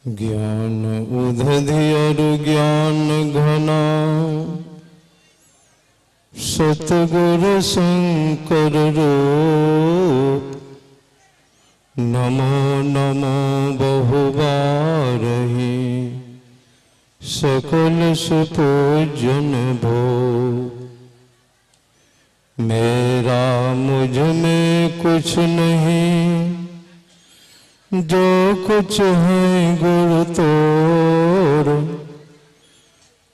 ज्ञान उदधियर ज्ञान घना सतगुरु शंकर रूप नमो नमो बहुबारहि सकल सुपूजन भो। मेरा मुझ में कुछ नहीं, जो कुछ है गुरु तोर,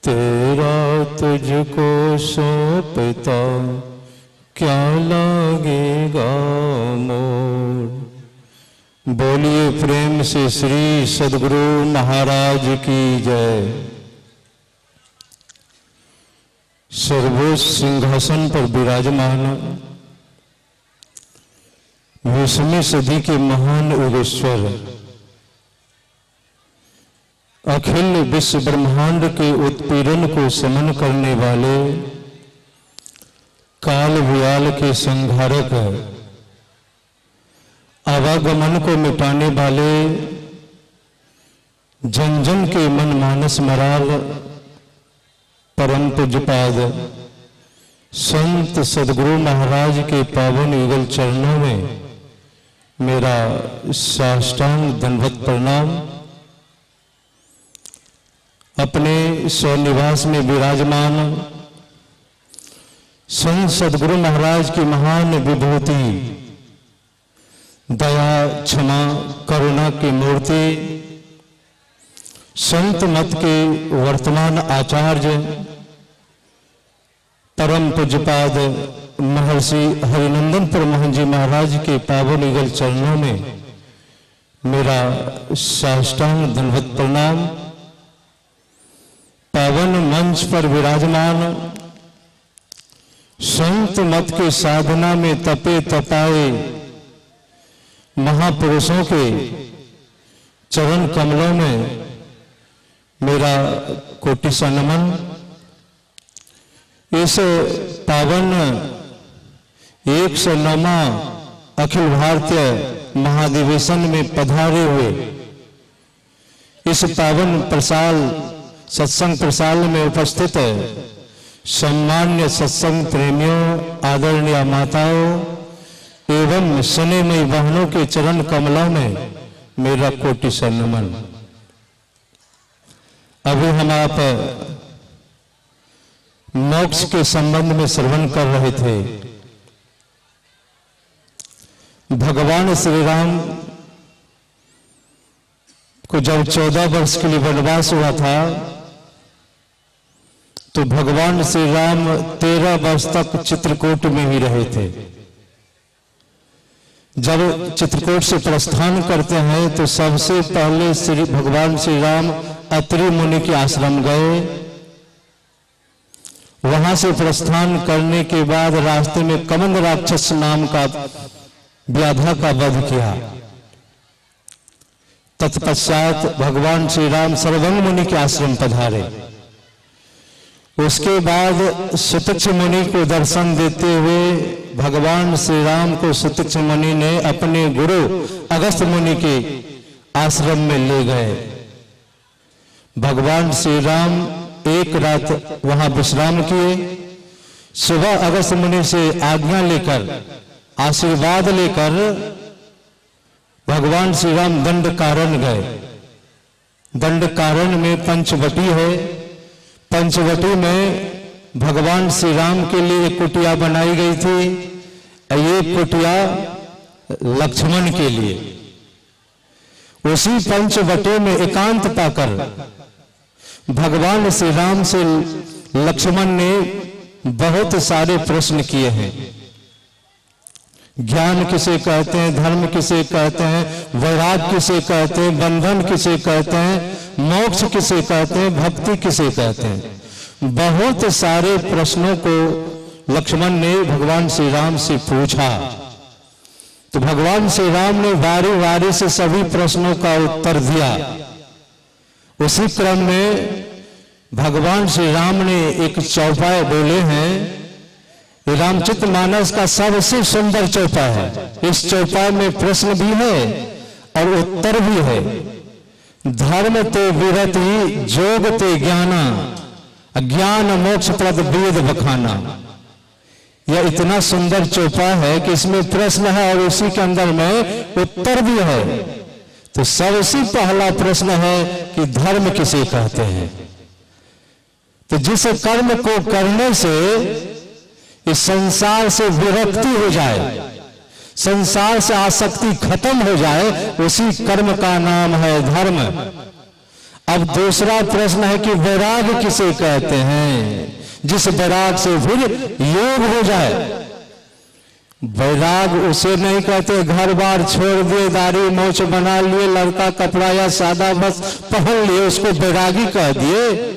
तेरा तुझको सौंपता क्या लागेगा मोर। बोलिए प्रेम से श्री सद्गुरु महाराज की जय। सर्वोच्च सिंहासन पर विराजमान 20वीं सदी के महान योगेश्वर, अखिल विश्व ब्रह्मांड के उत्पीड़न को शमन करने वाले, काल व्याल के संहारक, आवागमन को मिटाने वाले, जन जन के मन मानस मराल परम पूज्यपाद संत सद्गुरु महाराज के पावन युगल चरणों में मेरा साष्टांग दंडवत प्रणाम। अपने स्वनिवास में विराजमान संत सद्गुरु महाराज की महान विभूति, दया क्षमा करुणा की मूर्ति, संत मत के वर्तमान आचार्य परम पूज्यपाद महर्षि हरिनंदन परमहंस जी महाराज के पावन युगल चरणों में मेरा साष्टांग दंडवत प्रणाम। पावन मंच पर विराजमान संत मत के साधना में तपे तपाए महापुरुषों के चरण कमलों में मेरा कोटि सा नमन। इस पावन 109वां अखिल भारतीय महाधिवेशन में पधारे हुए इस पावन प्रसाल सत्संग प्रसाल में उपस्थित सम्मान्य सत्संग प्रेमियों, आदरणीय माताओं एवं स्नेहमयी बहनों के चरण कमलों में मेरा कोटि सा नमन। अभी हम आप मोक्ष के संबंध में श्रवण कर रहे थे। भगवान श्री राम को जब 14 वर्ष के लिए वनवास हुआ था तो भगवान श्री राम 13 वर्ष तक चित्रकूट में ही रहे थे। जब चित्रकूट से प्रस्थान करते हैं तो सबसे पहले भगवान श्री राम अत्रि मुनि के आश्रम गए। वहां से प्रस्थान करने के बाद रास्ते में कमंद राक्षस नाम का व्याधा का वध किया। तत्पश्चात भगवान श्री राम सर्वंग मुनि के आश्रम पधारे। उसके बाद सुतक्ष मुनि को दर्शन देते हुए भगवान श्री राम को सुतक्ष मुनि ने अपने गुरु अगस्त्य मुनि के आश्रम में ले गए। भगवान श्री राम एक रात वहां विश्राम किए। सुबह अगस्त्य मुनि से आज्ञा लेकर, आशीर्वाद लेकर भगवान श्री राम दंडकारण्य गए। दंडकारण्य में पंचवटी है। पंचवटी में भगवान श्री राम के लिए एक कुटिया बनाई गई थी। ये कुटिया लक्ष्मण के लिए। उसी पंचवटी में एकांत पाकर भगवान श्री राम से लक्ष्मण ने बहुत सारे प्रश्न किए हैं। ज्ञान किसे कहते हैं, धर्म किसे कहते हैं, वैराग किसे कहते हैं, बंधन किसे कहते हैं, मोक्ष किसे कहते हैं, भक्ति किसे कहते हैं। बहुत सारे प्रश्नों को लक्ष्मण ने भगवान श्री राम से पूछा। तो भगवान श्री राम ने बारी बारी से सभी प्रश्नों का उत्तर दिया। उसी क्रम में भगवान श्री राम ने एक चौपाई बोले हैं। रामचरितमानस का सबसे सुंदर चौपाई है। इस चौपाई में प्रश्न भी है और उत्तर भी है। धर्म ते विरति जोग ते ज्ञाना, अज्ञान मोक्ष प्रद वेद बखाना। यह इतना सुंदर चौपा है कि इसमें प्रश्न है और उसी के अंदर में उत्तर भी है। तो सबसे पहला प्रश्न है कि धर्म किसे कहते हैं। तो जिस कर्म को करने से इस संसार से विरक्ति हो जाए, संसार से आसक्ति खत्म हो जाए, उसी कर्म का नाम है धर्म। अब दूसरा प्रश्न है कि वैराग किसे कहते हैं, जिस वैराग से फिर योग हो जाए। वैराग उसे नहीं कहते घर बार छोड़ दिए, दाढ़ी मूंछ बना लिए, लड़का कपड़ा या सादा बस पहन लिए, उसको वैरागी कह दिए।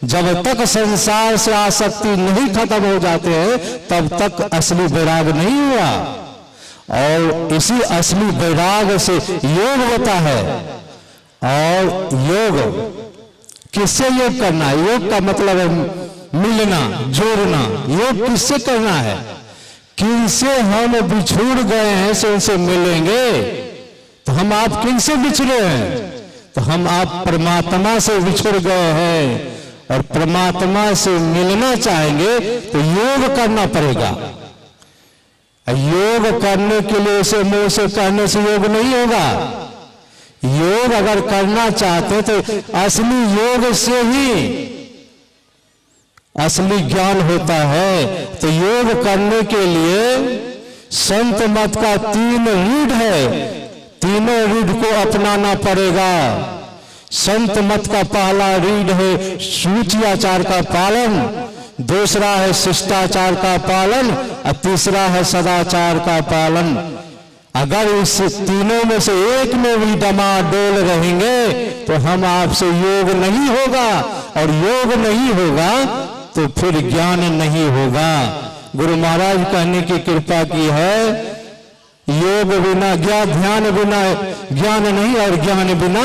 जब तक संसार से आसक्ति नहीं खत्म हो जाते हैं तब तक असली वैराग नहीं हुआ। और इसी असली वैराग से योग होता है। और योग किससे योग करना है? योग का मतलब है मिलना, जोड़ना। योग किससे करना है? किनसे हम बिछुड़ गए हैं से उनसे मिलेंगे। तो हम आप किनसे बिछड़े हैं? तो हम आप परमात्मा से बिछुड़ गए हैं और परमात्मा से मिलना चाहेंगे तो योग करना पड़ेगा। योग करने के लिए उसे मुंह से कहने से योग नहीं होगा। योग अगर करना चाहते तो असली योग से ही असली ज्ञान होता है। तो योग करने के लिए संत मत का 3 रीढ़ है, तीनों रीढ़ को अपनाना पड़ेगा। संत मत का पहला रीढ़ है सूचियाचार का पालन, दूसरा है शिष्टाचार का पालन और तीसरा है सदाचार का पालन। अगर इस तीनों में से एक में भी डमाडोल रहेंगे तो हम आपसे योग नहीं होगा, और योग नहीं होगा तो फिर ज्ञान नहीं होगा। गुरु महाराज कहने की कृपा की है, योग बिना ध्यान बिना ज्ञान नहीं, और ज्ञान बिना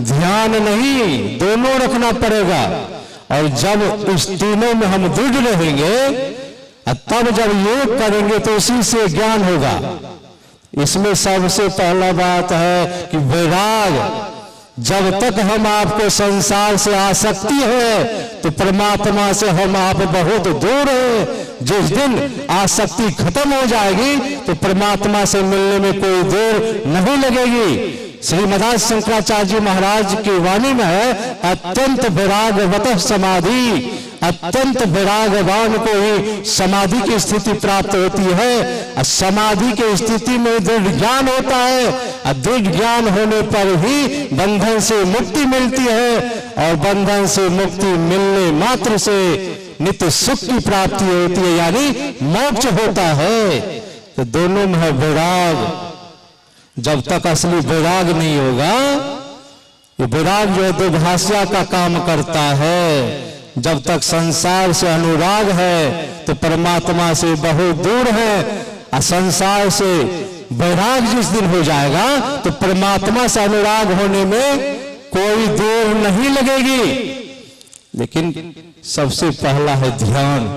ध्यान नहीं, दोनों रखना पड़ेगा। और जब इस तीनों में हम दृढ़ रहेंगे तब जब योग करेंगे तो उसी से ज्ञान होगा। इसमें सबसे पहला बात है कि वैराग। जब तक हम आपको संसार से आसक्ति है तो परमात्मा से हम आप बहुत दूर हैं। जिस दिन आसक्ति खत्म हो जाएगी तो परमात्मा से मिलने में कोई देर नहीं लगेगी। श्रीमद् शंकराचार्य जी महाराज की वाणी में है, अत्यंत वैरागवतः समाधि। अत्यंत वैरागवान को ही समाधि की स्थिति प्राप्त होती है। समाधि की स्थिति में दृढ़ ज्ञान होता है। दृढ़ ज्ञान होने पर ही बंधन से मुक्ति मिलती है, और बंधन से मुक्ति मिलने मात्र से नित्य सुख की प्राप्ति होती है, यानी मोक्ष होता है। तो दोनों में है वैराग। जब तक असली वैराग नहीं होगा, ये वैराग जो है दुभाषा का काम करता है। जब तक संसार से अनुराग है तो परमात्मा से बहुत दूर है, और संसार से वैराग जिस दिन हो जाएगा तो परमात्मा से अनुराग होने में कोई देर नहीं लगेगी। लेकिन सबसे पहला है ध्यान।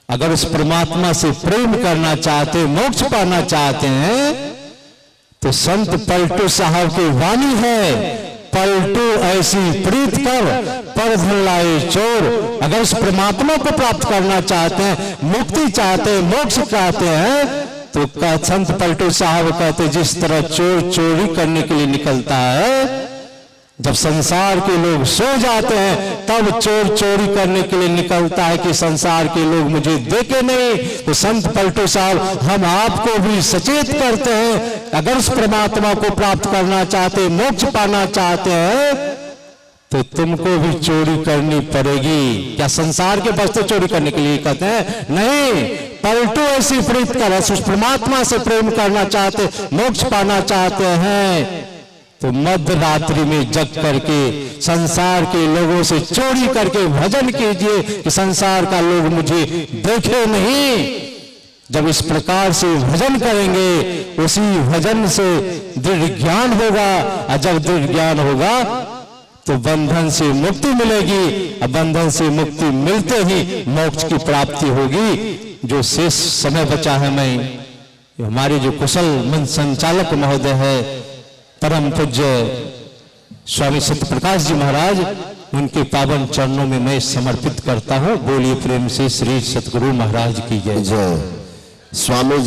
अगर उस परमात्मा से प्रेम करना चाहते, मोक्ष पाना चाहते हैं तो संत पलटू साहब की वाणी है, पलटू ऐसी प्रीत कर पर धन लाए चोर। अगर उस परमात्मा को प्राप्त करना चाहते हैं, मुक्ति चाहते हैं, मोक्ष चाहते हैं, तो संत पलटू साहब कहते जिस तरह चोर चोरी करने के लिए निकलता है, जब संसार के लोग सो जाते हैं तब चोर चोरी करने के लिए निकलता है कि संसार के लोग मुझे देखे नहीं। तो संत पलटू साहब हम आपको भी सचेत करते हैं, अगर उस परमात्मा को प्राप्त करना चाहते, मोक्ष पाना चाहते हैं, तो तुमको भी चोरी करनी पड़ेगी। क्या संसार के बस्ते चोरी करने के लिए कहते हैं? नहीं। पलटू ऐसी प्रीत कर, उस परमात्मा से प्रेम करना चाहते, मोक्ष पाना चाहते हैं, तो मध्य रात्रि में जग करके संसार के लोगों से चोरी करके भजन कीजिए कि संसार का लोग मुझे देखे नहीं। जब इस प्रकार से भजन करेंगे, उसी भजन से दृढ़ ज्ञान होगा, और जब दृढ़ ज्ञान होगा तो बंधन से मुक्ति मिलेगी, और बंधन से मुक्ति मिलते ही मोक्ष की प्राप्ति होगी। जो शेष समय बचा है, मैं हमारे जो कुशल मन संचालक महोदय है, परम पूज्य स्वामी सत्यप्रकाश जी महाराज, उनके पावन चरणों में मैं समर्पित करता हूं। बोलिए प्रेम से श्री सतगुरु महाराज की जय। जय। स्वामी